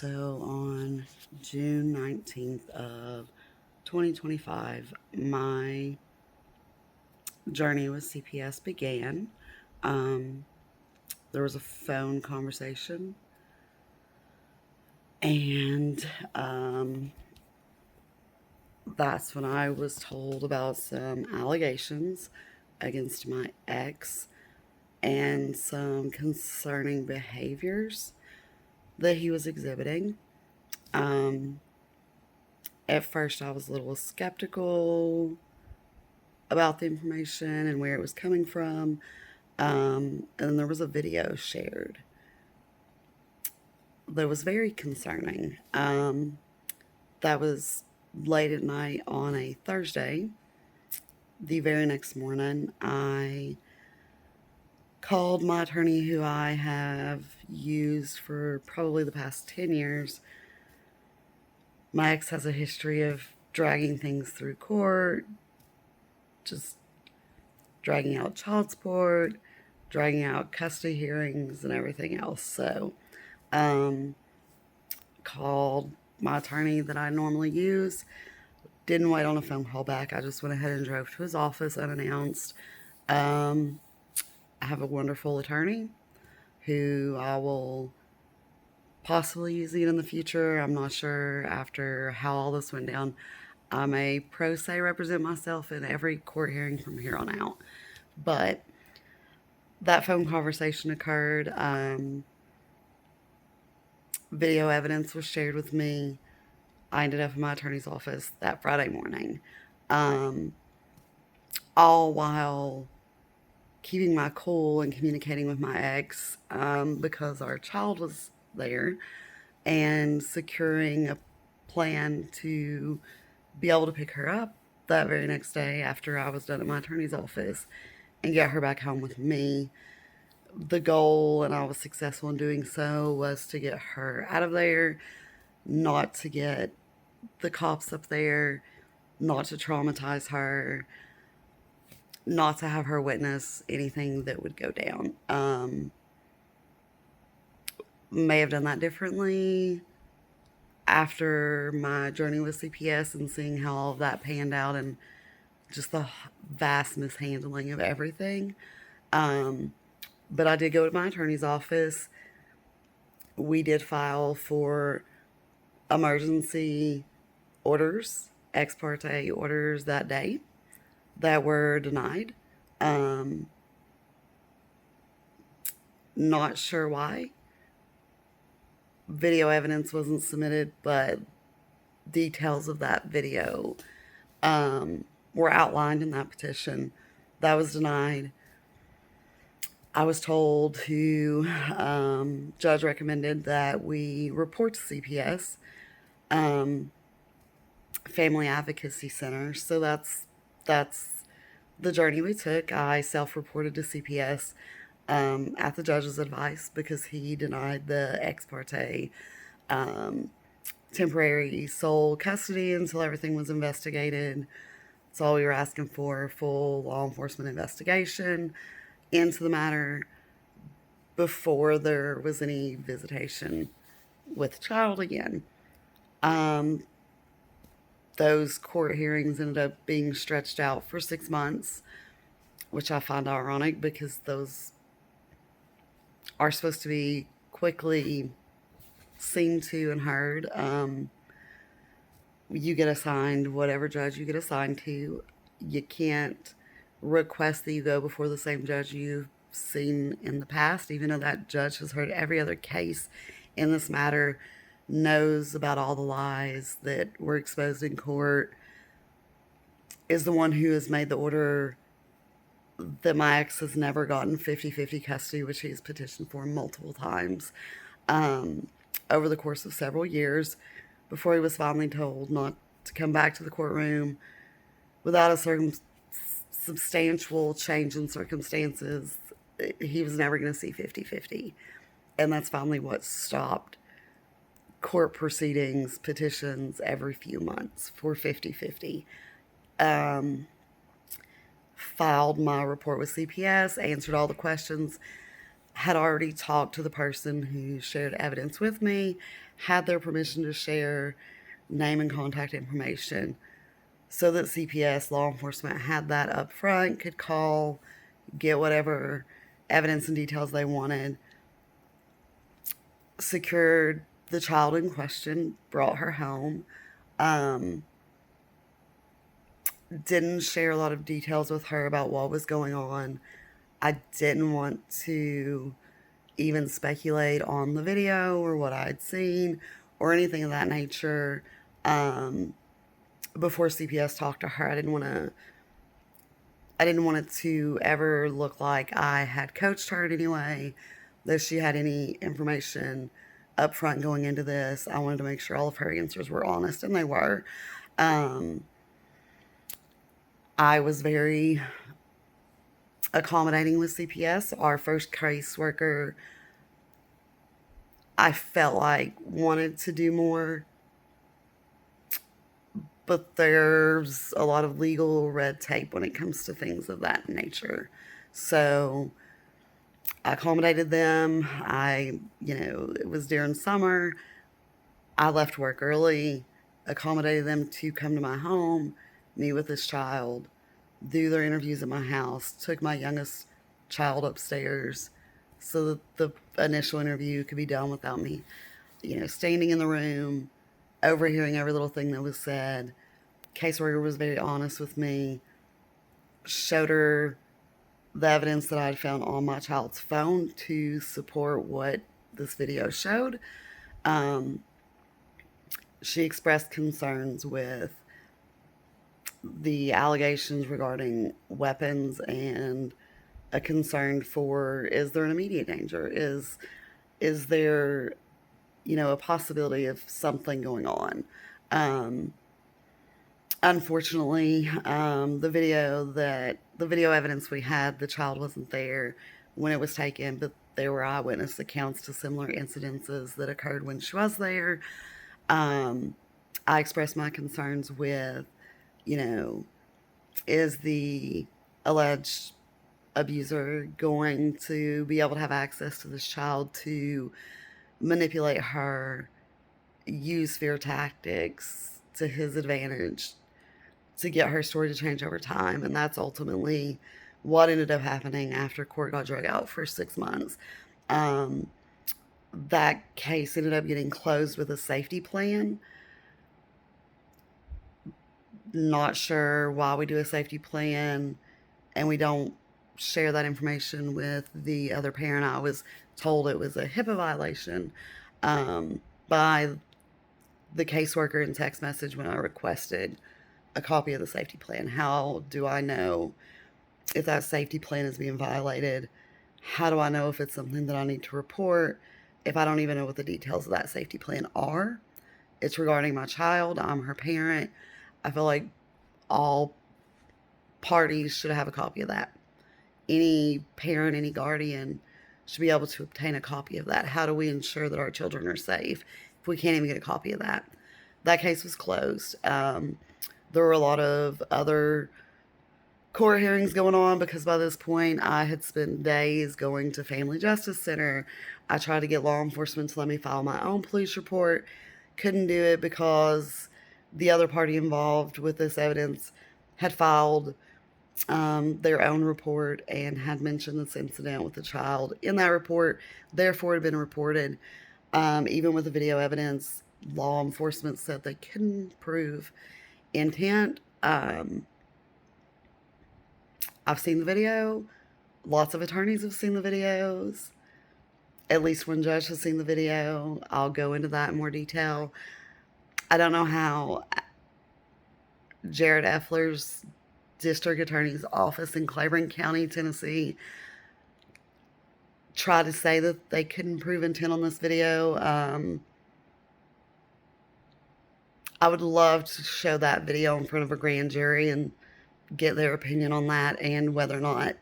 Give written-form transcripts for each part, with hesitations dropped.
So on June 19th of 2025, my journey with CPS began. Um, there was a phone conversation, and that's when I was told about some allegations against my ex and some concerning behaviors that he was exhibiting. Um, at first, I was a little skeptical about the information and where it was coming from. And there was a video shared that was very concerning. That was late at night on a Thursday. The very next morning, I called my attorney, who I have used for probably the past 10 years. My ex has a history of dragging things through court, just dragging out child support, dragging out custody hearings, and everything else. So, called my attorney that I normally use. Didn't wait on a phone call back. I just went ahead and drove to his office unannounced. I have a wonderful attorney who I will possibly use it in the future. I'm not sure after how all this went down. I may pro se represent myself in every court hearing from here on out. But that phone conversation occurred. Video evidence was shared with me. I ended up in my attorney's office that Friday morning. All while keeping my cool and communicating with my ex, because our child was there, and securing a plan to be able to pick her up that very next day after I was done at my attorney's office and get her back home with me. The goal, and I was successful in doing so, was to get her out of there, not to get the cops up there, not to traumatize her, not to have her witness anything that would go down. May have done that differently after my journey with CPS and seeing how all of that panned out and just the vast mishandling of everything. But I did go to my attorney's office. We did file for emergency orders, ex parte orders that day that were denied. Not sure why. Video evidence wasn't submitted, but details of that video were outlined in that petition. That was denied. I was told to, judge recommended that we report to CPS, Family Advocacy Center. So that's the journey we took. I self-reported to CPS at the judge's advice because he denied the ex parte temporary sole custody until everything was investigated. That's all we were asking for, full law enforcement investigation into the matter before there was any visitation with the child again. Those court hearings ended up being stretched out for 6 months, which I find ironic because those are supposed to be quickly seen to and heard. You get assigned whatever judge you get assigned to. You can't request that you go before the same judge you've seen in the past, even though that judge has heard every other case in this matter, knows about all the lies that were exposed in court, is the one who has made the order that my ex has never gotten 50-50 custody, which he's petitioned for multiple times over the course of several years, before he was finally told not to come back to the courtroom without a substantial change in circumstances. He was never going to see 50-50. And that's finally what stopped court proceedings, petitions every few months for 50-50. Filed my report with CPS, answered all the questions, had already talked to the person who shared evidence with me, had their permission to share name and contact information so that CPS, law enforcement, had that up front, could call, get whatever evidence and details they wanted, secured the child in question, brought her home. Um, didn't share a lot of details with her about what was going on. I didn't want to even speculate on the video or what I'd seen or anything of that nature. Before CPS talked to her, I didn't want it to ever look like I had coached her in any way, that she had any information up front going into this. I wanted to make sure all of her answers were honest, and they were. Um, I was very accommodating with CPS. Our first caseworker, I felt like, wanted to do more, but there's a lot of legal red tape when it comes to things of that nature. So I accommodated them. It was during summer. I left work early, accommodated them to come to my home, meet with this child, do their interviews at my house, took my youngest child upstairs so that the initial interview could be done without me, standing in the room, overhearing every little thing that was said. Caseworker was very honest with me, showed her the evidence that I'd found on my child's phone to support what this video showed. She expressed concerns with the allegations regarding weapons and a concern for, is there an immediate danger? Is there, a possibility of something going on? Unfortunately, the video evidence we had, the child wasn't there when it was taken, but there were eyewitness accounts to similar incidences that occurred when she was there. I expressed my concerns with, is the alleged abuser going to be able to have access to this child to manipulate her, use fear tactics to his advantage to get her story to change over time? And that's ultimately what ended up happening after court got drug out for 6 months. That case ended up getting closed with a safety plan. Not sure why we do a safety plan and we don't share that information with the other parent. I was told it was a HIPAA violation by the caseworker in text message when I requested a copy of the safety plan. How do I know if that safety plan is being violated? How do I know if it's something that I need to report if I don't even know what the details of that safety plan are? It's regarding my child. I'm her parent. I feel like all parties should have a copy of that. Any parent, any guardian should be able to obtain a copy of that. How do we ensure that our children are safe if we can't even get a copy of that? That case was closed. There were a lot of other court hearings going on because by this point I had spent days going to Family Justice Center. I tried to get law enforcement to let me file my own police report. Couldn't do it because the other party involved with this evidence had filed their own report and had mentioned this incident with the child in that report. Therefore, it had been reported. Even with the video evidence, law enforcement said they couldn't prove intent. I've seen the video. Lots of attorneys have seen the videos. At least one judge has seen the video. I'll go into that in more detail. I don't know how Jared Effler's district attorney's office in Claiborne County, Tennessee, tried to say that they couldn't prove intent on this video. I would love to show that video in front of a grand jury and get their opinion on that and whether or not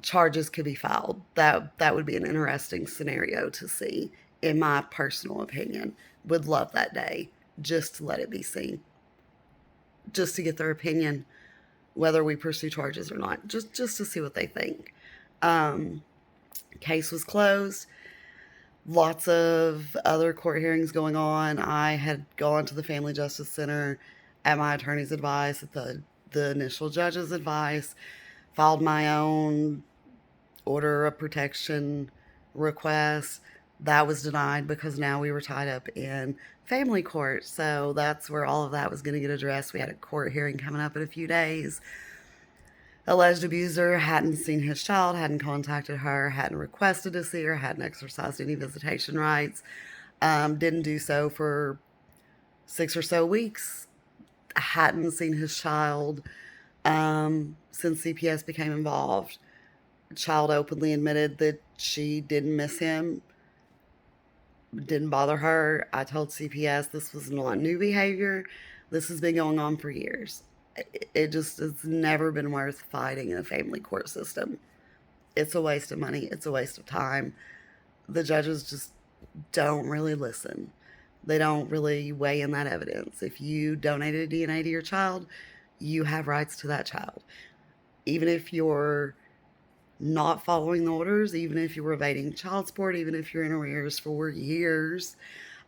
charges could be filed. That would be an interesting scenario to see, in my personal opinion. Would love that day just to let it be seen, just to get their opinion whether we pursue charges or not, just to see what they think. Case was closed. lots of other court hearings going on. I had gone to the Family Justice Center at my attorney's advice, at the initial judge's advice, filed my own order of protection request. That was denied because now we were tied up in family court. So that's where all of that was going to get addressed. We had a court hearing coming up in a few days. Alleged abuser hadn't seen his child, hadn't contacted her, hadn't requested to see her, hadn't exercised any visitation rights, didn't do so for 6 or so weeks, hadn't seen his child since CPS became involved. Child openly admitted that she didn't miss him, didn't bother her. I told CPS this was not new behavior. This has been going on for years. It just has never been worth fighting in a family court system. It's a waste of money. It's a waste of time. The judges just don't really listen. They don't really weigh in that evidence. If you donated DNA to your child, you have rights to that child. Even if you're not following the orders, even if you're evading child support, even if you're in arrears for years,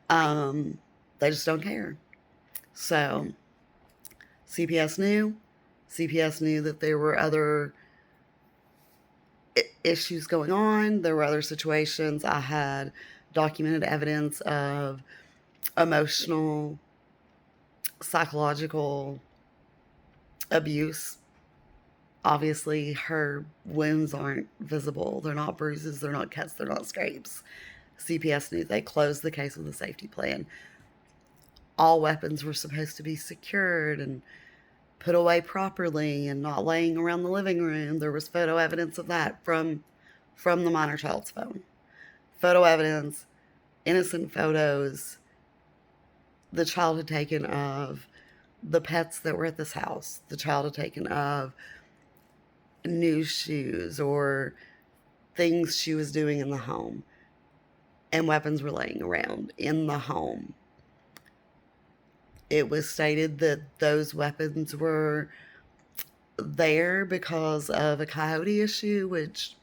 they just don't care. So CPS knew. CPS knew that there were other issues going on. There were other situations. I had documented evidence of emotional, psychological abuse. Obviously, her wounds aren't visible. They're not bruises. They're not cuts. They're not scrapes. CPS knew. They closed the case with a safety plan. All weapons were supposed to be secured and put away properly and not laying around the living room. There was photo evidence of that from the minor child's phone. Photo evidence, innocent photos the child had taken of the pets that were at this house. The child had taken of new shoes or things she was doing in the home. And weapons were laying around in the home. It was stated that those weapons were there because of a coyote issue, which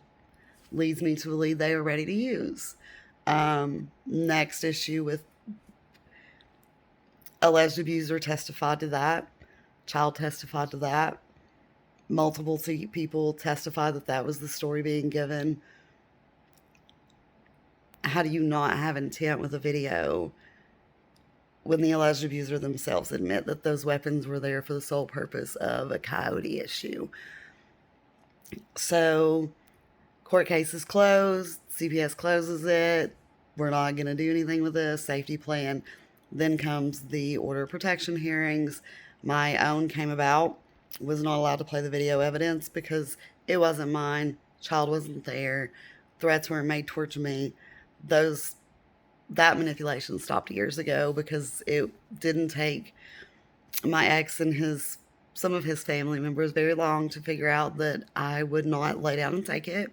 leads me to believe they were ready to use. Next issue with alleged abuser testified to that. Child testified to that. Multiple people testified that that was the story being given. How do you not have intent with a video when the alleged abuser themselves admit that those weapons were there for the sole purpose of a coyote issue? So, court case is closed. CPS closes it. We're not going to do anything with this safety plan. Then comes the order of protection hearings. My own came about. Was not allowed to play the video evidence because it wasn't mine. Child wasn't there. Threats weren't made towards me. That manipulation stopped years ago because it didn't take my ex and some of his family members very long to figure out that I would not lay down and take it,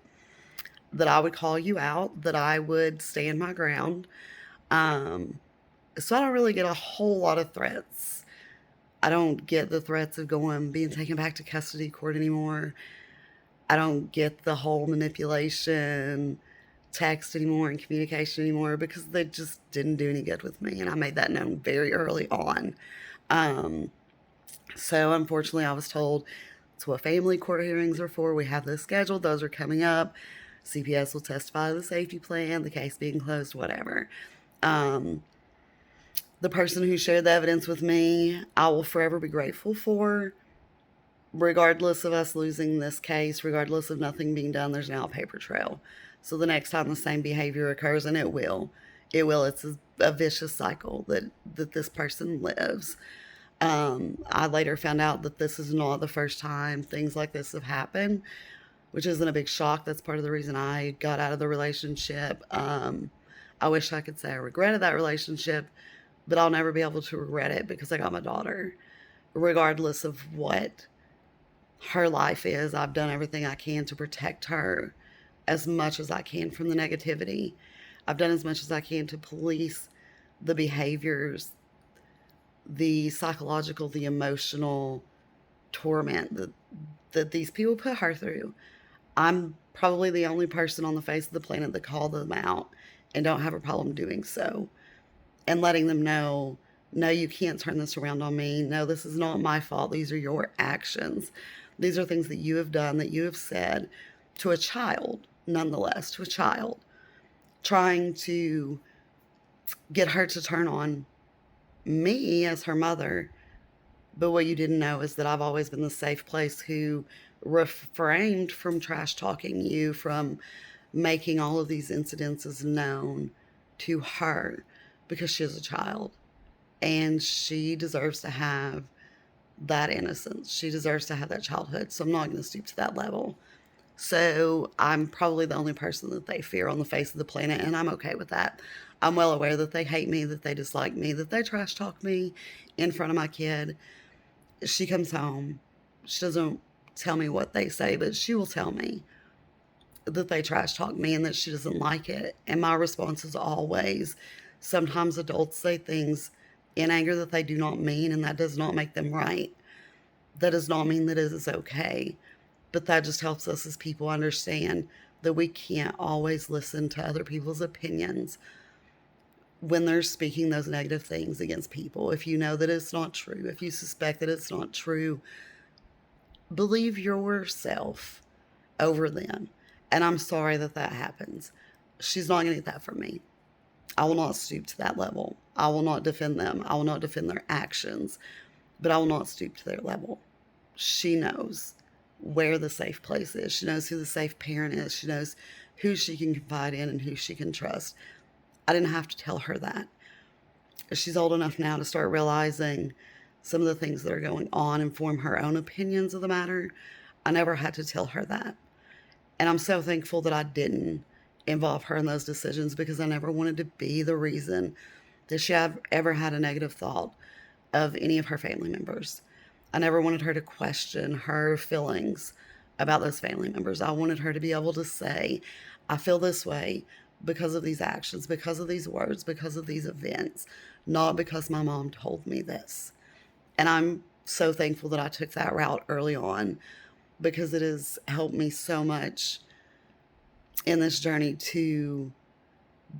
that I would call you out, that I would stand my ground. So I don't really get a whole lot of threats. I don't get the threats of being taken back to custody court anymore. I don't get the whole manipulation, text anymore, and communication anymore because they just didn't do any good with me. And I made that known very early on. So unfortunately, I was told it's what family court hearings are for. We have those scheduled. Those are coming up. CPS will testify to the safety plan, the case being closed, whatever. The person who shared the evidence with me, I will forever be grateful for. Regardless of us losing this case, regardless of nothing being done, there's now a paper trail. So the next time the same behavior occurs, and it will. It's a vicious cycle that this person lives. I later found out that this is not the first time things like this have happened, which isn't a big shock. That's part of the reason I got out of the relationship. I wish I could say I regretted that relationship, but I'll never be able to regret it because I got my daughter. Regardless of what her life is, I've done everything I can to protect her as much as I can from the negativity. I've done as much as I can to police the behaviors, the psychological, the emotional torment that these people put her through. I'm probably the only person on the face of the planet that call them out and don't have a problem doing so, and letting them know, no, you can't turn this around on me. No, this is not my fault. These are your actions. These are things that you have done, that you have said to a child, nonetheless, to a child, trying to get her to turn on me as her mother. But what you didn't know is that I've always been the safe place who refrained from trash talking you, from making all of these incidences known to her, because she is a child and she deserves to have that innocence. She deserves to have that childhood. So I'm not going to stoop to that level. So I'm probably the only person that they fear on the face of the planet, and I'm okay with that. I'm well aware that they hate me, that they dislike me, that they trash talk me in front of my kid. She comes home. She doesn't tell me what they say, but she will tell me that they trash talk me and that she doesn't like it. And my response is always, sometimes adults say things in anger that they do not mean, and that does not make them right. That does not mean that it is okay. But that just helps us as people understand that we can't always listen to other people's opinions when they're speaking those negative things against people. If you know that it's not true, if you suspect that it's not true, believe yourself over them. And I'm sorry that that happens. She's not going to get that from me. I will not stoop to that level. I will not defend them. I will not defend their actions, but I will not stoop to their level. She knows where the safe place is. She knows who the safe parent is. She knows who she can confide in and who she can trust. I didn't have to tell her that. She's old enough now to start realizing some of the things that are going on and form her own opinions of the matter. I never had to tell her that. And I'm so thankful that I didn't involve her in those decisions, because I never wanted to be the reason that she ever had a negative thought of any of her family members. I never wanted her to question her feelings about those family members. I wanted her to be able to say, I feel this way because of these actions, because of these words, because of these events, not because my mom told me this. And I'm so thankful that I took that route early on, because it has helped me so much in this journey to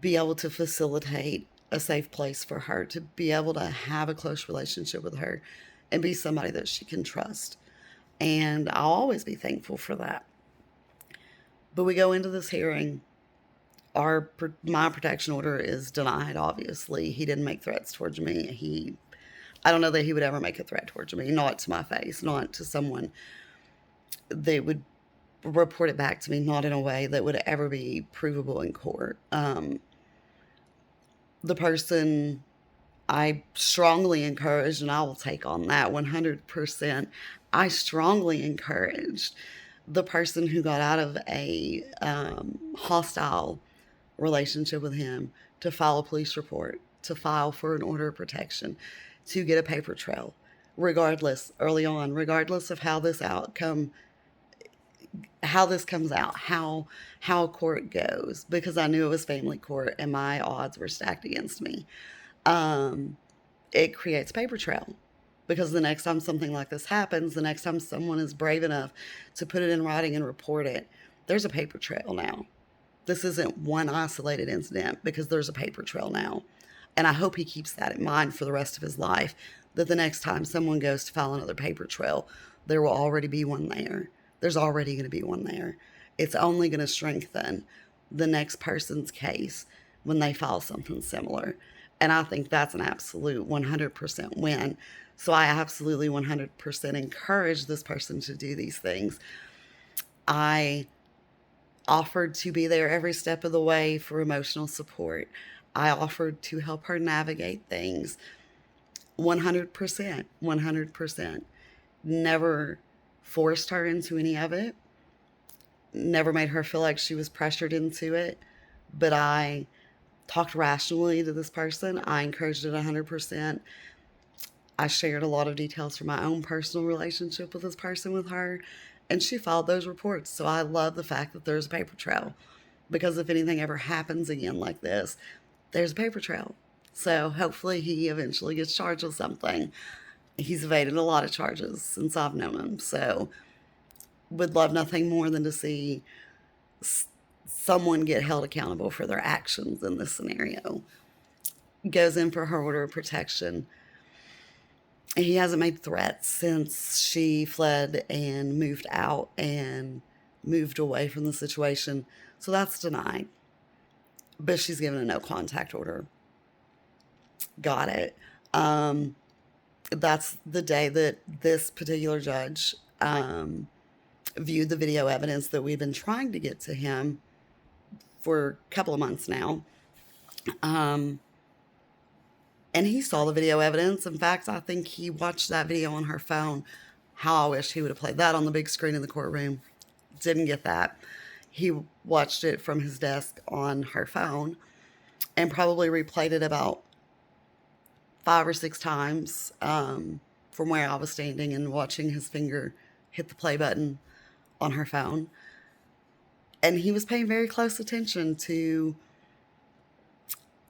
be able to facilitate a safe place for her, to be able to have a close relationship with her and be somebody that she can trust. And I'll always be thankful for that. But we go into this hearing. My protection order is denied, obviously. He didn't make threats towards me. I don't know that he would ever make a threat towards me, not to my face, not to someone. They would report it back to me, not in a way that would ever be provable in court. The person I strongly encouraged, and I will take on that 100%, I strongly encouraged the person who got out of a hostile relationship with him to file a police report, to file for an order of protection, to get a paper trail, regardless, early on, regardless of how this comes out, how court goes, because I knew it was family court and my odds were stacked against me. It creates paper trail, because the next time something like this happens, the next time someone is brave enough to put it in writing and report it, there's a paper trail now. This isn't one isolated incident, because there's a paper trail now. And I hope he keeps that in mind for the rest of his life, that the next time someone goes to file another paper trail, there will already be one there. There's already going to be one there. It's only going to strengthen the next person's case when they file something similar. And I think that's an absolute 100% win. So I absolutely 100% encourage this person to do these things. I offered to be there every step of the way for emotional support. I offered to help her navigate things. 100%, 100%. Never forced her into any of it. Never made her feel like she was pressured into it. But I talked rationally to this person. I encouraged it 100%. I shared a lot of details from my own personal relationship with this person, with her, and she followed those reports. So I love the fact that there's a paper trail, because if anything ever happens again like this, there's a paper trail. So hopefully he eventually gets charged with something. He's evaded a lot of charges since I've known him. So would love nothing more than to see someone get held accountable for their actions in this scenario. Goes in for her order of protection. He hasn't made threats since she fled and moved out and moved away from the situation. So that's denied. But she's given a no contact order. Got it. Um, that's the day that this particular judge viewed the video evidence that we've been trying to get to him for a couple of months now. Um, and he saw the video evidence. In fact, I think he watched that video on her phone. How I wish he would have played that on the big screen in the courtroom. Didn't get that. He watched it from his desk on her phone and probably replayed it about 5 or 6 times from where I was standing and watching his finger hit the play button on her phone. And he was paying very close attention to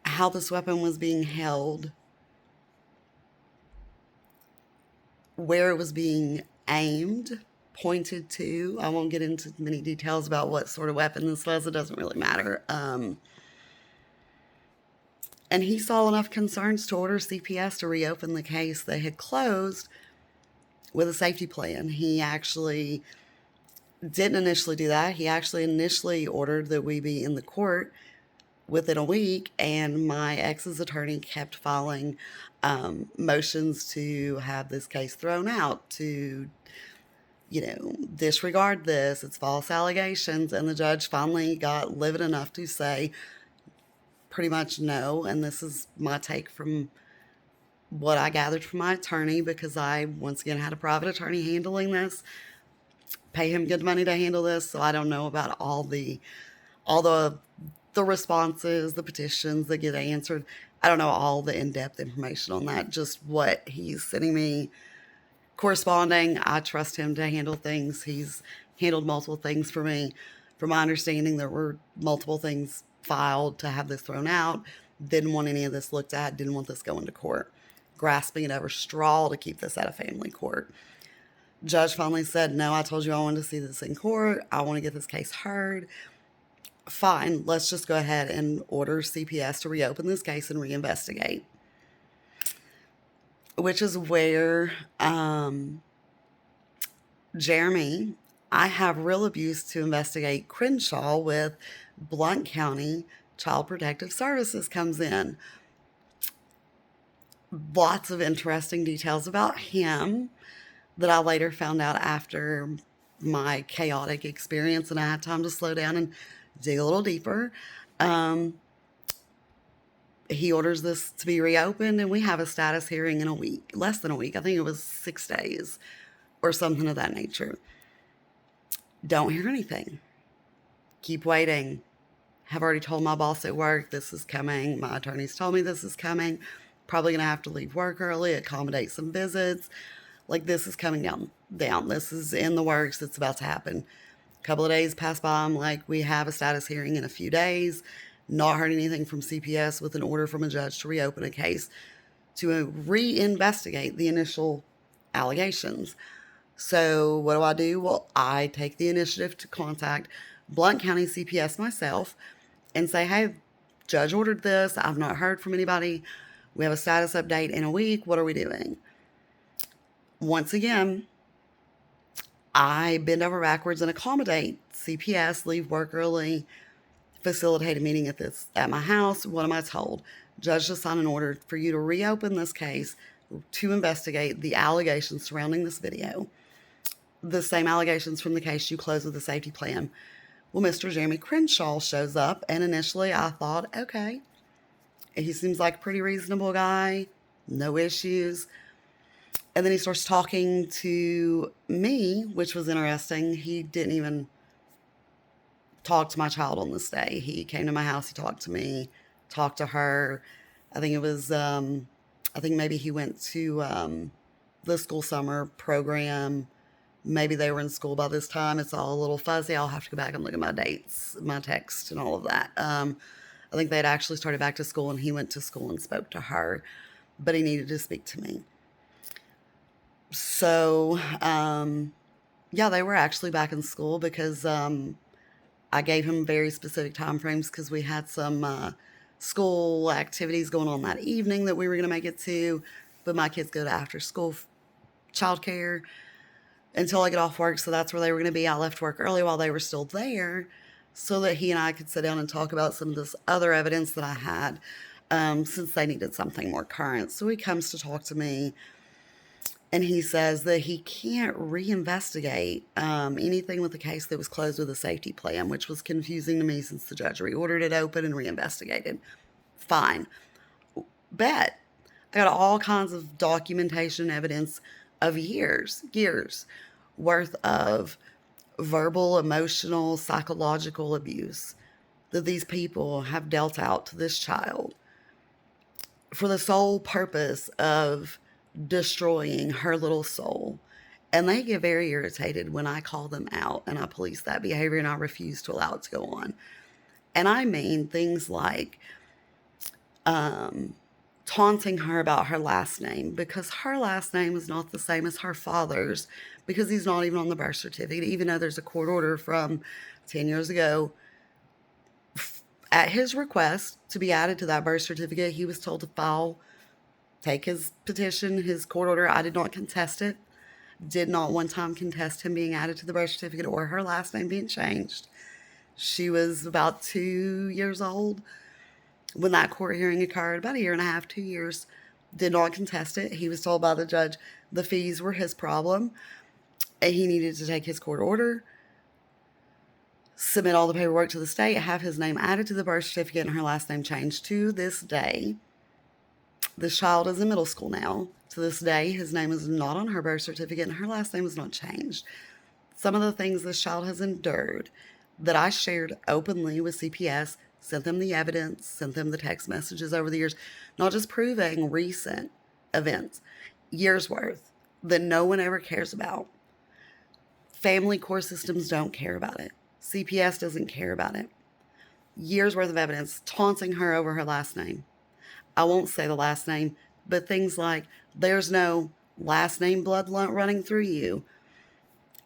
how this weapon was being held, where it was being aimed, pointed to. I won't get into many details about what sort of weapon this was. It doesn't really matter. And he saw enough concerns to order CPS to reopen the case they had closed with a safety plan. He actually didn't initially do that. He actually initially ordered that we be in the court within a week, and my ex's attorney kept filing motions to have this case thrown out, to, disregard this. It's false allegations. And the judge finally got livid enough to say pretty much no. And this is my take from what I gathered from my attorney, because I, once again, had a private attorney handling this, pay him good money to handle this. So I don't know about all the responses, the petitions that get answered. I don't know all the in-depth information on that, just what he's sending me corresponding. I trust him to handle things. He's handled multiple things for me. From my understanding, there were multiple things filed to have this thrown out. Didn't want any of this looked at, didn't want this going to court. Grasping at every straw to keep this at a family court. Judge finally said, no, I told you I wanted to see this in court. I want to get this case heard. Fine, let's just go ahead and order CPS to reopen this case and reinvestigate. Which is where Jeremy, I have real abuse to investigate Crenshaw with Blount County Child Protective Services comes in. Lots of interesting details about him that I later found out after my chaotic experience, and I had time to slow down and dig a little deeper. He orders this to be reopened, and we have a status hearing in a week, less than a week. I think it was 6 days or something of that nature. Don't hear anything. Keep waiting. Have already told my boss at work this is coming. My attorneys told me this is coming. Probably going to have to leave work early, accommodate some visits. Like, this is coming down. This is in the works. It's about to happen. A couple of days pass by. I'm like, we have a status hearing in a few days. Not heard anything from CPS with an order from a judge to reopen a case to reinvestigate the initial allegations. So what do? Well, I take the initiative to contact Blount County CPS myself and say, hey, judge ordered this. I've not heard from anybody. We have a status update in a week. What are we doing? Once again, I bend over backwards and accommodate CPS, leave work early, facilitate a meeting at my house. What am I told? Judge to sign an order for you to reopen this case to investigate the allegations surrounding this video. The same allegations from the case you closed with a safety plan. Well, Mr. Jeremy Crenshaw shows up, and initially I thought, okay, he seems like a pretty reasonable guy, no issues. And then he starts talking to me, which was interesting. He didn't even talk to my child on this day. He came to my house, he talked to me, talked to her. I think it was, I think maybe he went to the school summer program. Maybe they were in school by this time. It's all a little fuzzy. I'll have to go back and look at my dates, my text, and all of that. I think they'd actually started back to school, and he went to school and spoke to her, but he needed to speak to me. So, yeah, they were actually back in school because I gave him very specific time frames because we had some school activities going on that evening that we were going to make it to. But my kids go to after school childcare until I get off work. So that's where they were going to be. I left work early while they were still there so that he and I could sit down and talk about some of this other evidence that I had, since they needed something more current. So he comes to talk to me and he says that he can't reinvestigate anything with the case that was closed with a safety plan, which was confusing to me since the judge reordered it open and reinvestigated. Fine. Bet. I got all kinds of documentation evidence of years worth of verbal, emotional, psychological abuse that these people have dealt out to this child for the sole purpose of destroying her little soul. And they get very irritated when I call them out and I police that behavior and I refuse to allow it to go on. And I mean things like taunting her about her last name because her last name is not the same as her father's because he's not even on the birth certificate, even though there's a court order from 10 years ago. At his request to be added to that birth certificate, he was told to take his petition, his court order. I did not contest it. Did not one time contest him being added to the birth certificate or her last name being changed. She was about 2 years old when that court hearing occurred, about a year and a half, 2 years. Did not contest it. He was told by the judge the fees were his problem and he needed to take his court order, submit all the paperwork to the state, have his name added to the birth certificate and her last name changed. To this day, this child is in middle school now. To this day, his name is not on her birth certificate and her last name is not changed. Some of the things this child has endured that I shared openly with CPS, sent them the evidence, sent them the text messages over the years, not just proving recent events, years worth that no one ever cares about. Family court systems don't care about it. CPS doesn't care about it. Years worth of evidence taunting her over her last name. I won't say the last name, but things like, there's no last name blood running through you.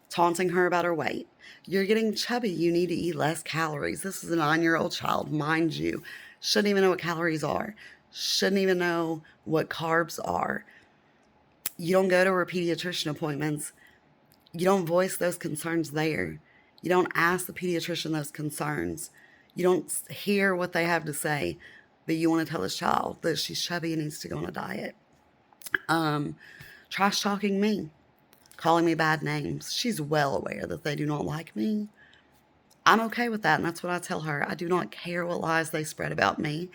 Taunting her about her weight. You're getting chubby. You need to eat less calories. This is a 9-year-old child, mind you. Shouldn't even know what calories are. Shouldn't even know what carbs are. You don't go to her pediatrician appointments. You don't voice those concerns there. You don't ask the pediatrician those concerns. You don't hear what they have to say, but you want to tell this child that she's chubby and needs to go on a diet. Trash talking me, calling me bad names. She's well aware that they do not like me. I'm okay with that, and that's what I tell her. I do not care what lies they spread about me.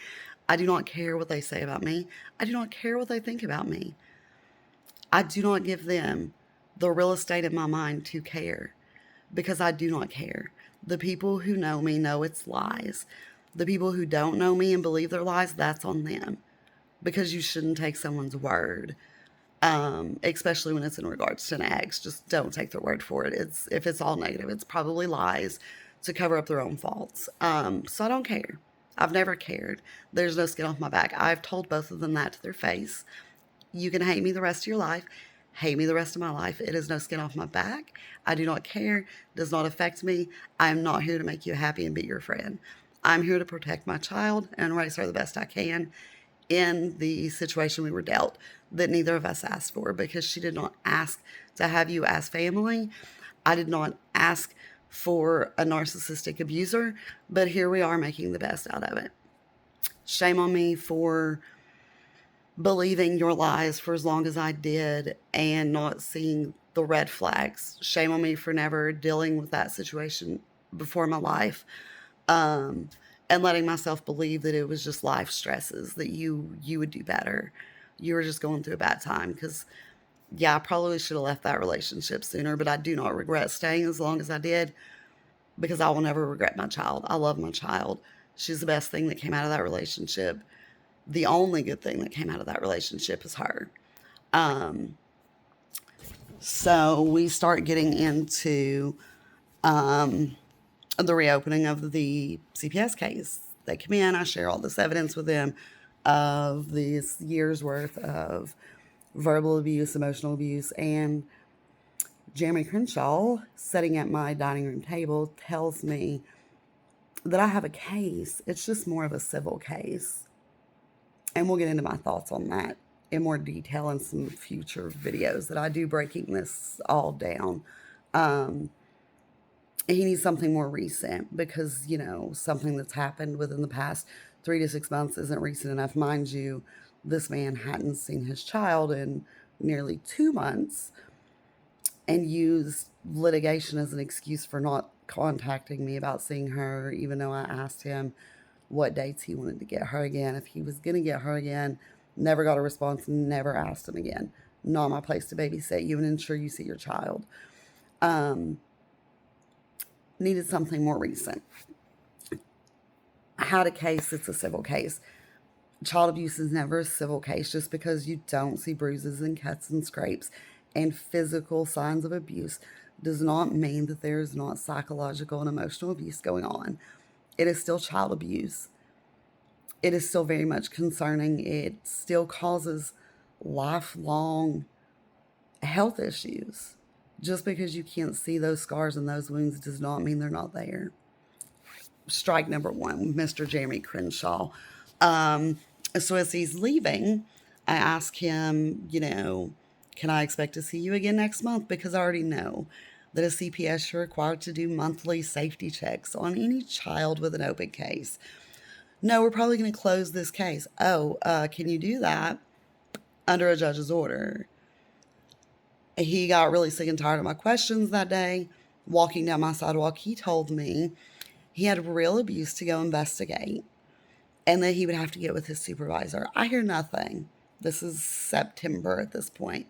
I do not care what they say about me. I do not care what they think about me. I do not give them the real estate in my mind to care because I do not care. The people who know me know it's lies. The people who don't know me and believe they're lies, that's on them because you shouldn't take someone's word, especially when it's in regards to an ex. Just don't take their word for it. If it's all negative, it's probably lies to cover up their own faults. So I don't care. I've never cared. There's no skin off my back. I've told both of them that to their face. You can hate me the rest of your life. Hate me the rest of my life. It is no skin off my back. I do not care. It does not affect me. I am not here to make you happy and be your friend. I'm here to protect my child and raise her the best I can in the situation we were dealt that neither of us asked for, because she did not ask to have you as family. I did not ask for a narcissistic abuser, but here we are making the best out of it. Shame on me for believing your lies for as long as I did and not seeing the red flags. Shame on me for never dealing with that situation before in my life, and letting myself believe that it was just life stresses, that you would do better. You were just going through a bad time. Because, yeah, I probably should have left that relationship sooner, but I do not regret staying as long as I did because I will never regret my child. I love my child. She's the best thing that came out of that relationship. The only good thing that came out of that relationship is her. So we start getting into the reopening of the CPS case. They come in, I share all this evidence with them of these years worth of verbal abuse, emotional abuse, and Jeremy Crenshaw, sitting at my dining room table, tells me that I have a case. It's just more of a civil case. And we'll get into my thoughts on that in more detail in some future videos that I do breaking this all down. Um, he needs something more recent because, something that's happened within the past 3 to 6 months isn't recent enough. Mind you, this man hadn't seen his child in nearly 2 months and used litigation as an excuse for not contacting me about seeing her, even though I asked him what dates he wanted to get her again. If he was going to get her again, never got a response, never asked him again. Not my place to babysit you and ensure you see your child. Um, Needed something more recent. Had a case, it's a civil case. Child abuse is never a civil case. Just because you don't see bruises and cuts and scrapes and physical signs of abuse does not mean that there is not psychological and emotional abuse going on. It is still child abuse. It is still very much concerning. It still causes lifelong health issues. Just because you can't see those scars and those wounds does not mean they're not there. Strike number one, Mr. Jeremy Crenshaw. Um, so as he's leaving, I ask him, can I expect to see you again next month? Because I already know that a CPS is required to do monthly safety checks on any child with an open case. No, we're probably going to close this case. Oh, can you do that under a judge's order? He got really sick and tired of my questions that day. Walking down my sidewalk, he told me he had real abuse to go investigate and that he would have to get with his supervisor. I hear nothing. This is September at this point.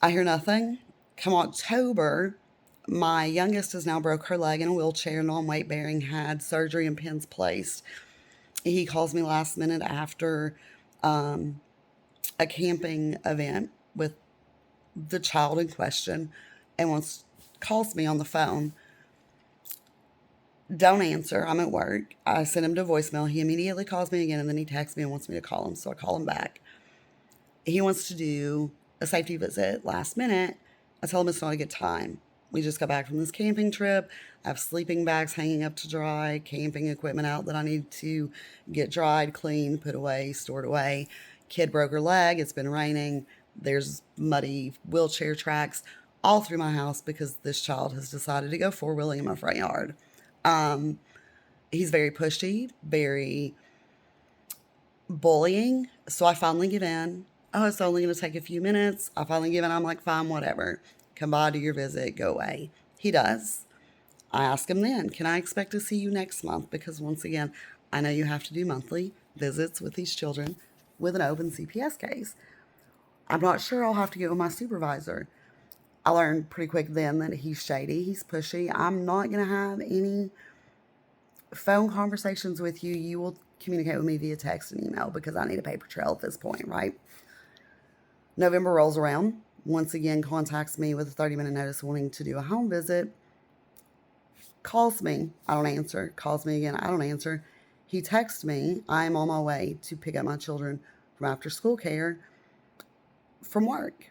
I hear nothing. Come October, my youngest has now broke her leg in a wheelchair, non-weight bearing, had surgery and pins placed. He calls me last minute after a camping event with the child in question and calls me on the phone. Don't answer. I'm at work. I send him to voicemail. He immediately calls me again and then he texts me and wants me to call him. So I call him back. He wants to do a safety visit last minute. I tell him it's not a good time. We just got back from this camping trip. I have sleeping bags hanging up to dry, camping equipment out that I need to get dried, cleaned, put away, stored away. Kid broke her leg. It's been raining. There's muddy wheelchair tracks all through my house because this child has decided to go four-wheeling in my front yard. He's very pushy, very bullying. So I finally give in. Oh, it's only going to take a few minutes. I finally give in. I'm like, fine, whatever. Come by, do your visit, go away. He does. I ask him then, can I expect to see you next month? Because once again, I know you have to do monthly visits with these children with an open CPS case. I'm not sure. I'll have to get with my supervisor. I learned pretty quick then that he's shady, he's pushy. I'm not going to have any phone conversations with you. You will communicate with me via text and email because I need a paper trail at this point, right? November rolls around. Once again, contacts me with a 30-minute notice wanting to do a home visit. Calls me. I don't answer. Calls me again. I don't answer. He texts me. I'm on my way to pick up my children from after school care from work.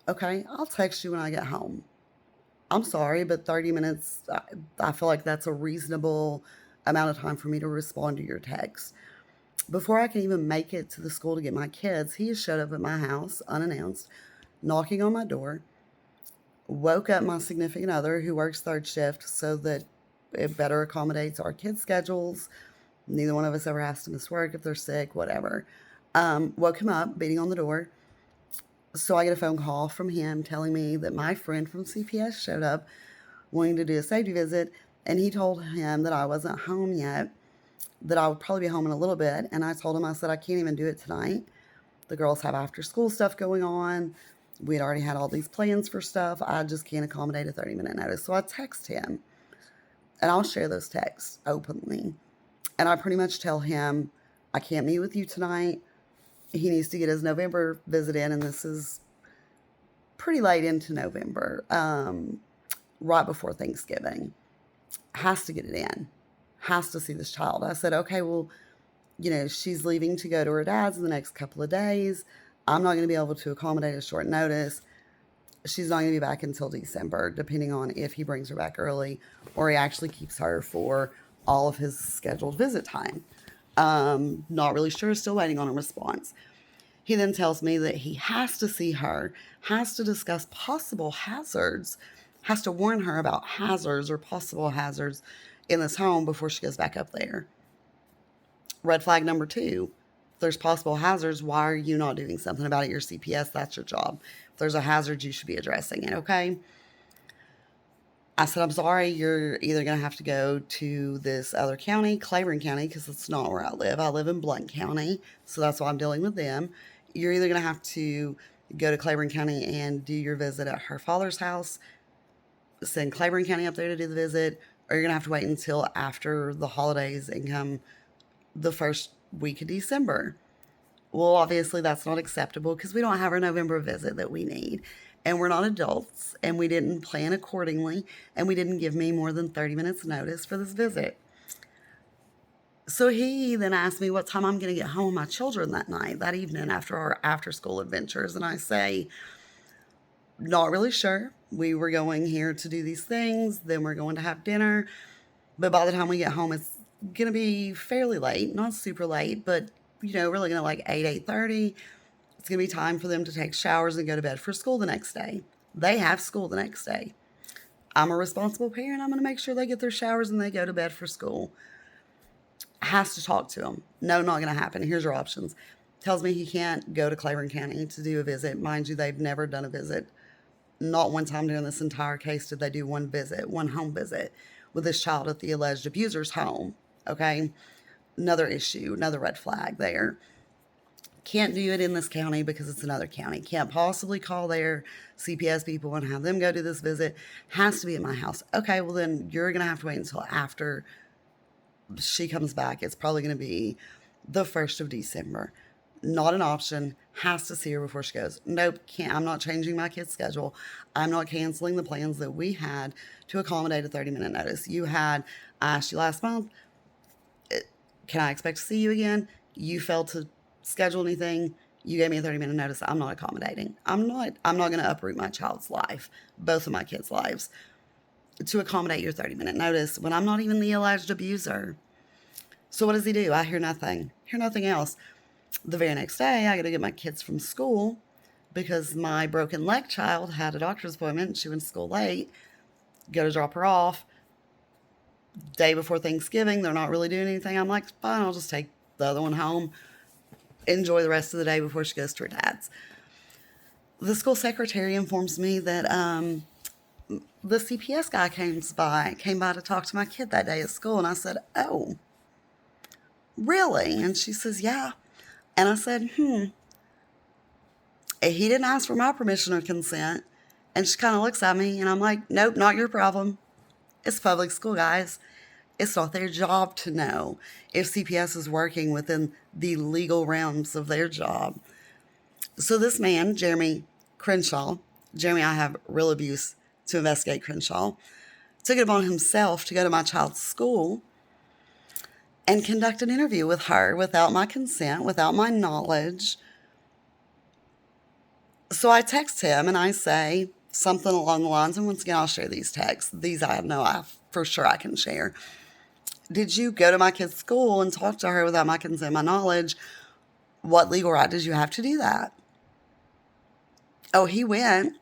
Okay, I'll text you when I get home. I'm sorry, but 30 minutes, I feel like that's a reasonable amount of time for me to respond to your text. Before I can even make it to the school to get my kids, he has showed up at my house unannounced, knocking on my door, woke up my significant other who works third shift so that it better accommodates our kids' schedules. Neither one of us ever has to miss work if they're sick, whatever. Woke him up, beating on the door. So I get a phone call from him telling me that my friend from CPS showed up wanting to do a safety visit, and he told him that I wasn't home yet, that I would probably be home in a little bit. And I told him, I said, I can't even do it tonight. The girls have after school stuff going on. We had already had all these plans for stuff. I just can't accommodate a 30-minute notice. So I text him, and I'll share those texts openly. And I pretty much tell him, I can't meet with you tonight. He needs to get his November visit in, and this is pretty late into November, right before Thanksgiving. Has to get it in. Has to see this child. I said, okay, well, she's leaving to go to her dad's in the next couple of days. I'm not going to be able to accommodate a short notice. she's not going to be back until December, depending on if he brings her back early or he actually keeps her for all of his scheduled visit time. Not really sure, still waiting on a response. He then tells me that he has to see her, has to discuss possible hazards, has to warn her about hazards or possible hazards in this home before she goes back up there. Red flag number two: if there's possible hazards, why are you not doing something about it? Your CPS, that's your job. If there's a hazard, you should be addressing it, okay? I said, I'm sorry, you're either going to have to go to this other county, Claiborne County, because it's not where I live. I live in Blount County, so that's why I'm dealing with them. You're either going to have to go to Claiborne County and do your visit at her father's house, send Claiborne County up there to do the visit, or you're going to have to wait until after the holidays and come the first week of December. Well, obviously, that's not acceptable because we don't have our November visit that we need. And we're not adults, and we didn't plan accordingly, and we didn't give me more than 30 minutes notice for this visit. So he then asked me what time I'm going to get home with my children that night, that evening, after our after school adventures. And I say, not really sure. We were going here to do these things, then we're going to have dinner. But by the time we get home, it's going to be fairly late, not super late, but, really going to like 8:30. It's going to be time for them to take showers and go to bed for school the next day. They have school the next day. I'm a responsible parent. I'm going to make sure they get their showers and they go to bed for school. Has to talk to them. No, not going to happen. Here's your options. Tells me he can't go to Claiborne County to do a visit. Mind you, they've never done a visit. Not one time during this entire case did they do one visit, one home visit with this child at the alleged abuser's home. Okay? Another issue, another red flag there. Can't do it in this county because it's another county. Can't possibly call their CPS people and have them go do this visit. Has to be at my house. Okay, well then you're going to have to wait until after she comes back. It's probably going to be the 1st of December. Not an option. Has to see her before she goes. Nope, can't. I'm not changing my kid's schedule. I'm not canceling the plans that we had to accommodate a 30-minute notice. I asked you last month, can I expect to see you again? You failed to schedule anything. You gave me a 30-minute notice. I'm not accommodating. I'm not going to uproot my child's life, both of my kids' lives, to accommodate your 30-minute notice when I'm not even the alleged abuser. So what does he do? I hear nothing. Hear nothing else. The very next day, I got to get my kids from school because my broken leg child had a doctor's appointment. She went to school late. Go to drop her off. Day before Thanksgiving, they're not really doing anything. I'm like, fine, I'll just take the other one home. Enjoy the rest of the day before she goes to her dad's. The school secretary informs me that the CPS guy came by to talk to my kid that day at school. And I said, oh, really? And she says, yeah. And I said, he didn't ask for my permission or consent. And she kind of looks at me and I'm like, nope, not your problem. It's public school, guys. It's not their job to know if CPS is working within the legal realms of their job. So this man, Jeremy, I have real abuse to investigate Crenshaw, took it upon himself to go to my child's school and conduct an interview with her without my consent, without my knowledge. So I text him and I say something along the lines, and once again, I'll share these texts. These for sure I can share. Did you go to my kid's school and talk to her without my consent, my knowledge? What legal right did you have to do that? Oh, he went.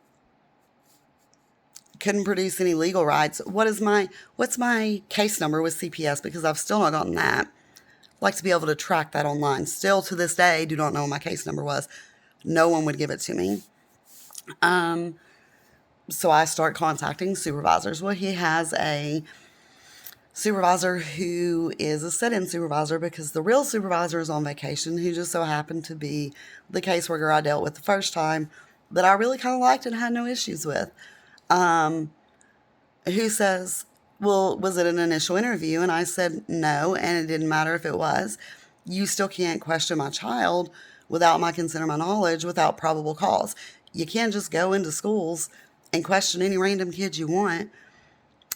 Couldn't produce any legal rights. What's my case number with CPS? Because I've still not gotten that. I'd like to be able to track that online. Still to this day, do not know what my case number was. No one would give it to me. So I start contacting supervisors. Well, he has a supervisor who is a sit-in supervisor because the real supervisor is on vacation, who just so happened to be the caseworker I dealt with the first time that I really kind of liked and had no issues with. Who says, well, was it an initial interview? And I said, no, and it didn't matter if it was. You still can't question my child without my consent or my knowledge without probable cause. You can't just go into schools and question any random kid you want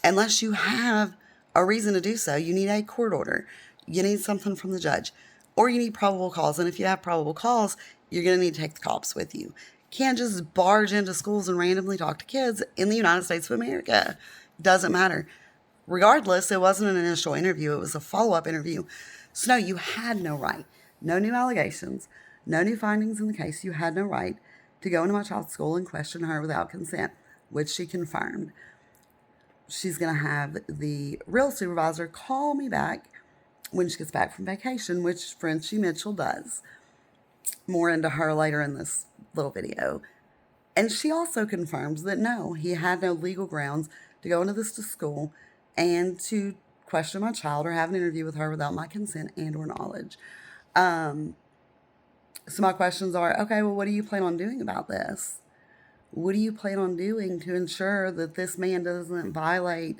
unless you have a reason to do so. You need a court order. You need something from the judge. Or you need probable cause. And if you have probable cause, you're going to need to take the cops with you. Can't just barge into schools and randomly talk to kids in the United States of America. Doesn't matter. Regardless, it wasn't an initial interview, it was a follow up interview. So, no, you had no right. No new allegations, no new findings in the case. You had no right to go into my child's school and question her without consent, which she confirmed. She's going to have the real supervisor call me back when she gets back from vacation, which Frenchie Mitchell does. More into her later in this little video. And she also confirms that no, he had no legal grounds to go into this school and to question my child or have an interview with her without my consent and or knowledge. So my questions are, okay, well, what do you plan on doing about this? What do you plan on doing to ensure that this man doesn't violate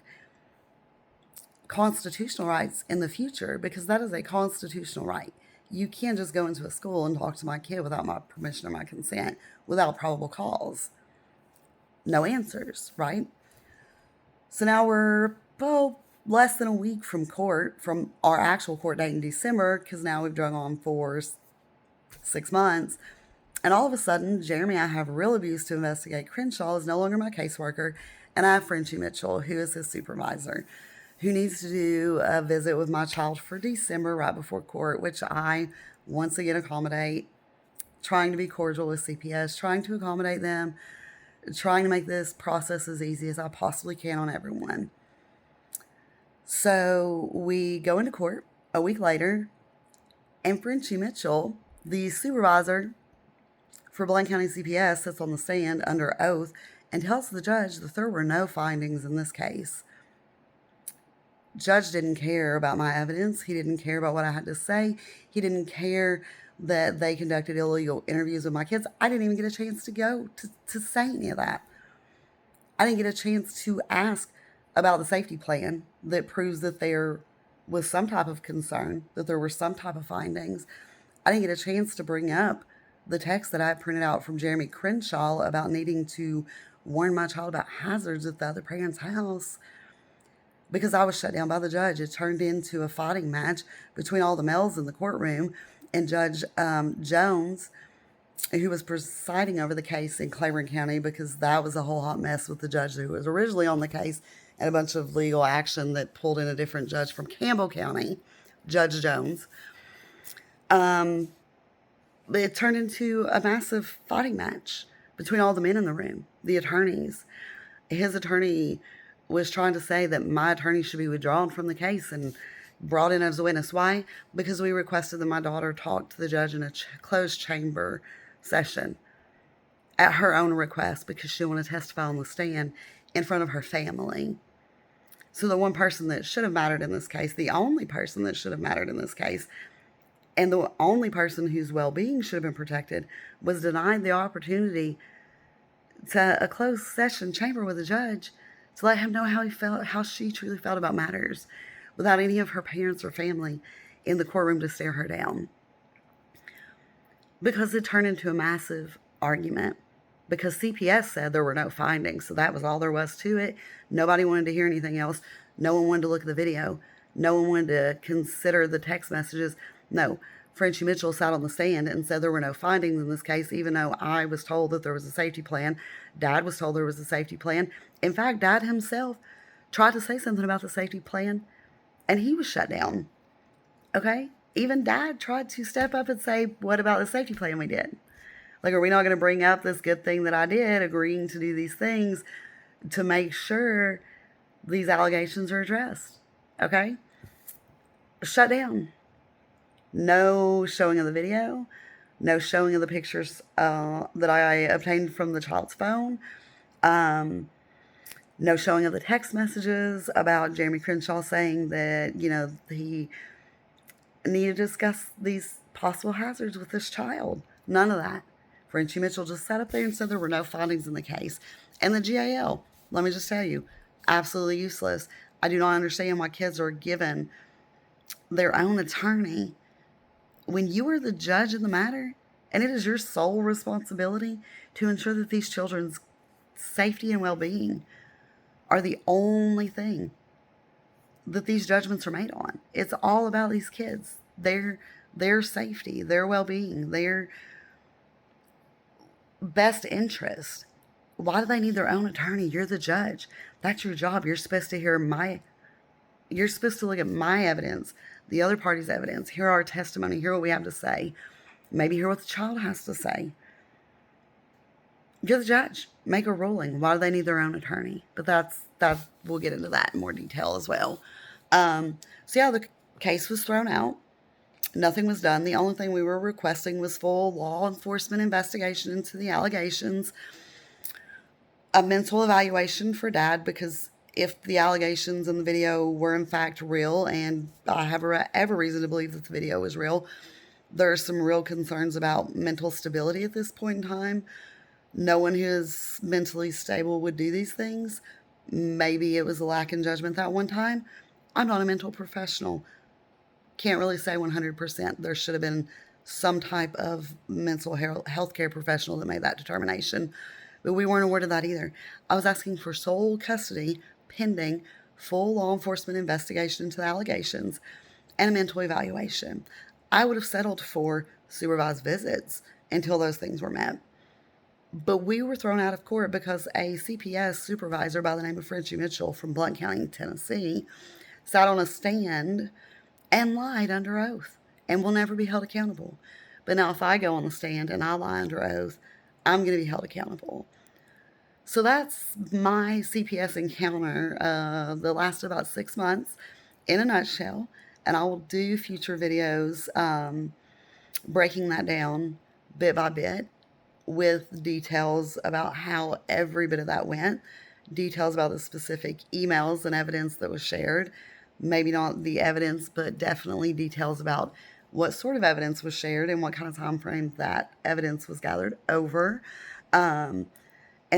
constitutional rights in the future? Because that is a constitutional right. You can't just go into a school and talk to my kid without my permission or my consent, without probable cause. No answers, right? So now we're, less than a week from court, from our actual court date in December, because now we've drug on for 6 months. And all of a sudden, Jeremy, I have real abuse to investigate. Crenshaw is no longer my caseworker, and I have Frenchie Mitchell, who is his supervisor, who needs to do a visit with my child for December right before court, which I once again accommodate, trying to be cordial with CPS, trying to accommodate them, trying to make this process as easy as I possibly can on everyone. So we go into court a week later, and Frenchie Mitchell, the supervisor for Blaine County CPS, sits on the stand under oath and tells the judge that there were no findings in this case. Judge didn't care about my evidence. He didn't care about what I had to say. He didn't care that they conducted illegal interviews with my kids. I didn't even get a chance to go to say any of that. I didn't get a chance to ask about the safety plan that proves that there was some type of concern, that there were some type of findings. I didn't get a chance to bring up the text that I had printed out from Jeremy Crenshaw about needing to warn my child about hazards at the other parent's house, because I was shut down by the judge. It turned into a fighting match between all the males in the courtroom and Judge Jones, who was presiding over the case in Claiborne County, because that was a whole hot mess with the judge who was originally on the case and a bunch of legal action that pulled in a different judge from Campbell County, Judge Jones. It turned into a massive fighting match between all the men in the room, the attorneys. His attorney was trying to say that my attorney should be withdrawn from the case and brought in as a witness. Why? Because we requested that my daughter talk to the judge in a closed chamber session at her own request, because she wanted to testify on the stand in front of her family. So the one person that should have mattered in this case, the only person that should have mattered in this case, and the only person whose well-being should have been protected, was denied the opportunity to a closed session chamber with a judge to let him know how he felt, how she truly felt about matters, without any of her parents or family in the courtroom to stare her down. Because it turned into a massive argument. Because CPS said there were no findings, so that was all there was to it. Nobody wanted to hear anything else. No one wanted to look at the video. No one wanted to consider the text messages. No, Frenchie Mitchell sat on the stand and said there were no findings in this case, even though I was told that there was a safety plan. Dad was told there was a safety plan. In fact, Dad himself tried to say something about the safety plan, and he was shut down. Okay? Even Dad tried to step up and say, what about the safety plan we did? Like, are we not going to bring up this good thing that I did, agreeing to do these things to make sure these allegations are addressed? Okay? Shut down. No showing of the video. No showing of the pictures that I obtained from the child's phone. No showing of the text messages about Jeremy Crenshaw saying that, he needed to discuss these possible hazards with this child. None of that. Frenchie Mitchell just sat up there and said there were no findings in the case. And the GAL, let me just tell you, absolutely useless. I do not understand why kids are given their own attorney when you are the judge in the matter, and it is your sole responsibility to ensure that these children's safety and well-being are the only thing that these judgments are made on. It's all about these kids, their safety, their well-being, best interest. Why do they need their own attorney? You're the judge. That's your job. You're supposed to look at my evidence, the other party's evidence, hear our testimony, hear what we have to say, maybe hear what the child has to say. You're the judge. Make a ruling. Why do they need their own attorney? But that's we'll get into that in more detail as well. So yeah, the case was thrown out. Nothing was done. The only thing we were requesting was full law enforcement investigation into the allegations, a mental evaluation for Dad, because if the allegations in the video were in fact real, and I have every reason to believe that the video was real, there are some real concerns about mental stability at this point in time. No one who is mentally stable would do these things. Maybe it was a lack in judgment that one time. I'm not a mental professional. Can't really say 100%. There should have been some type of mental health care professional that made that determination. But we weren't awarded that either. I was asking for sole custody pending full law enforcement investigation into the allegations and a mental evaluation. I would have settled for supervised visits until those things were met. But we were thrown out of court because a CPS supervisor by the name of Frenchie Mitchell from Blount County, Tennessee, sat on a stand and lied under oath and will never be held accountable. But now if I go on the stand and I lie under oath, I'm going to be held accountable. So that's my CPS encounter that lasted about 6 months in a nutshell. And I will do future videos breaking that down bit by bit with details about how every bit of that went, details about the specific emails and evidence that was shared. Maybe not the evidence, but definitely details about what sort of evidence was shared and what kind of time frame that evidence was gathered over. And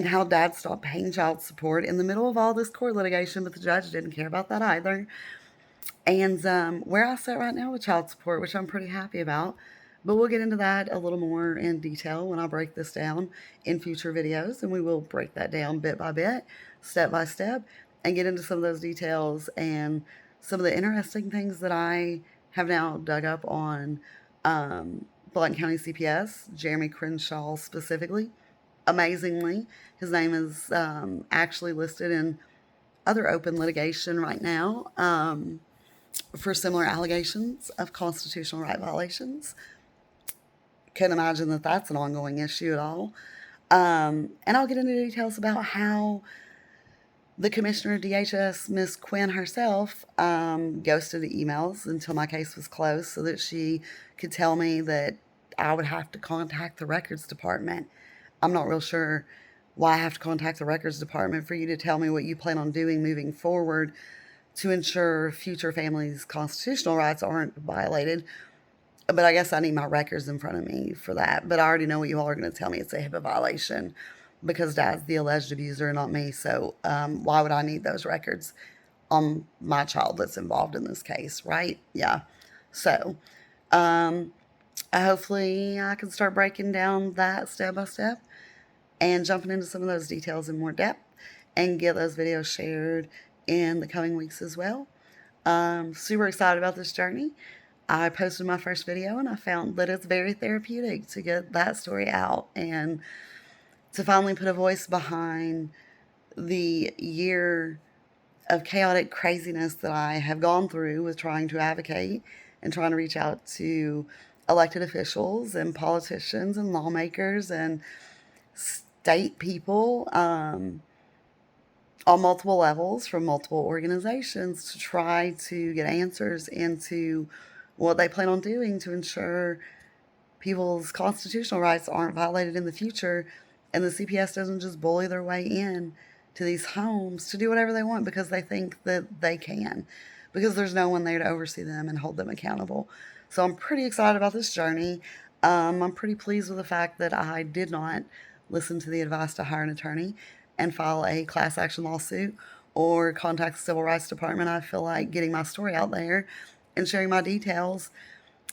how Dad stopped paying child support in the middle of all this court litigation, but the judge didn't care about that either. And where I sit right now with child support, which I'm pretty happy about. But we'll get into that a little more in detail when I break this down in future videos. And we will break that down bit by bit, step by step, and get into some of those details and some of the interesting things that I have now dug up on Blount County CPS, Jeremy Crenshaw specifically. Amazingly, his name is actually listed in other open litigation right now for similar allegations of constitutional right violations. Can't imagine that that's an ongoing issue at all. And I'll get into details about how the commissioner of DHS, Miss Quinn herself, ghosted the emails until my case was closed so that she could tell me that I would have to contact the records department. I'm not real sure why I have to contact the records department for you to tell me what you plan on doing moving forward to ensure future families' constitutional rights aren't violated. But I guess I need my records in front of me for that. But I already know what you all are going to tell me. It's a HIPAA violation because Dad's the alleged abuser, not me. So why would I need those records on my child that's involved in this case, right? Yeah. So hopefully I can start breaking down that step by step and jumping into some of those details in more depth and get those videos shared in the coming weeks as well. Super excited about this journey. I posted my first video and I found that it's very therapeutic to get that story out and to finally put a voice behind the year of chaotic craziness that I have gone through with trying to advocate and trying to reach out to elected officials and politicians and lawmakers and state people on multiple levels from multiple organizations to try to get answers into what they plan on doing to ensure people's constitutional rights aren't violated in the future and the CPS doesn't just bully their way in to these homes to do whatever they want because they think that they can, because there's no one there to oversee them and hold them accountable. So I'm pretty excited about this journey. I'm pretty pleased with the fact that I did not listen to the advice to hire an attorney and file a class action lawsuit or contact the Civil Rights Department. I feel like getting my story out there and sharing my details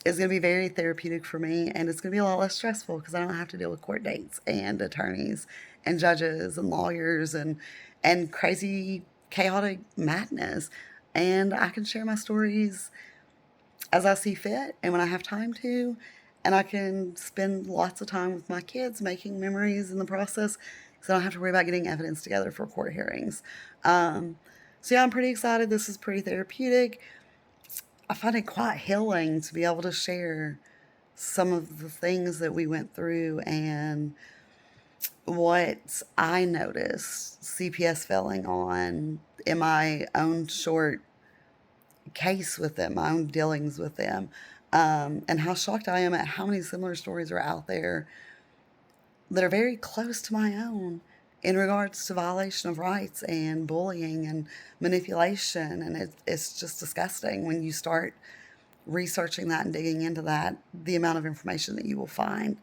is going to be very therapeutic for me, and it's going to be a lot less stressful because I don't have to deal with court dates and attorneys and judges and lawyers and crazy, chaotic madness. And I can share my stories as I see fit and when I have time to, and I can spend lots of time with my kids making memories in the process because I don't have to worry about getting evidence together for court hearings. Um, so, yeah, I'm pretty excited. This is pretty therapeutic. I find it quite healing to be able to share some of the things that we went through and what I noticed CPS failing on in my own short case with them, my own dealings with them, and how shocked I am at how many similar stories are out there that are very close to my own in regards to violation of rights and bullying and manipulation. And it's just disgusting when you start researching that and digging into that, the amount of information that you will find.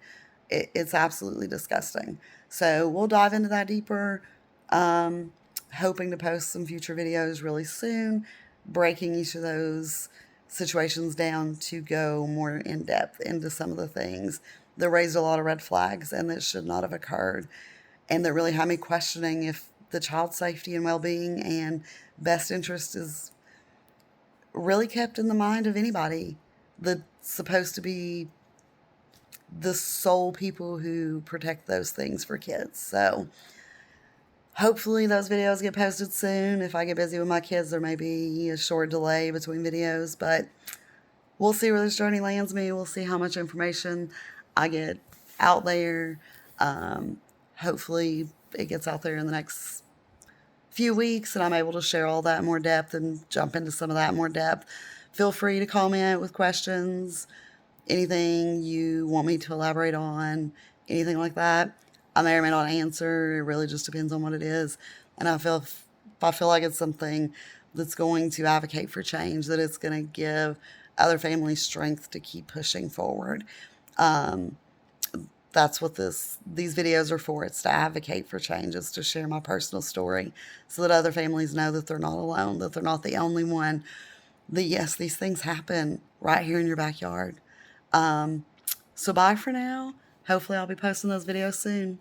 It's absolutely disgusting. So we'll dive into that deeper. Um, Hoping to post some future videos really soon, breaking each of those situations down to go more in depth into some of the things that raised a lot of red flags and that should not have occurred, and that really had me questioning if the child's safety and well being and best interest is really kept in the mind of anybody that's supposed to be the sole people who protect those things for kids. So hopefully those videos get posted soon. If I get busy with my kids, there may be a short delay between videos, but we'll see where this journey lands me. We'll see how much information I get out there. Um, Hopefully it gets out there in the next few weeks and I'm able to share all that in more depth and jump into some of that in more depth. Feel free to comment with questions, anything you want me to elaborate on, anything like that. I may or may not answer. It really just depends on what it is. And if I feel like it's something that's going to advocate for change, that it's going to give other families strength to keep pushing forward. Um, that's what these videos are for. It's to advocate for change. It's to share my personal story so that other families know that they're not alone, that they're not the only one, that yes, these things happen right here in your backyard. Um, so bye for now. Hopefully I'll be posting those videos soon.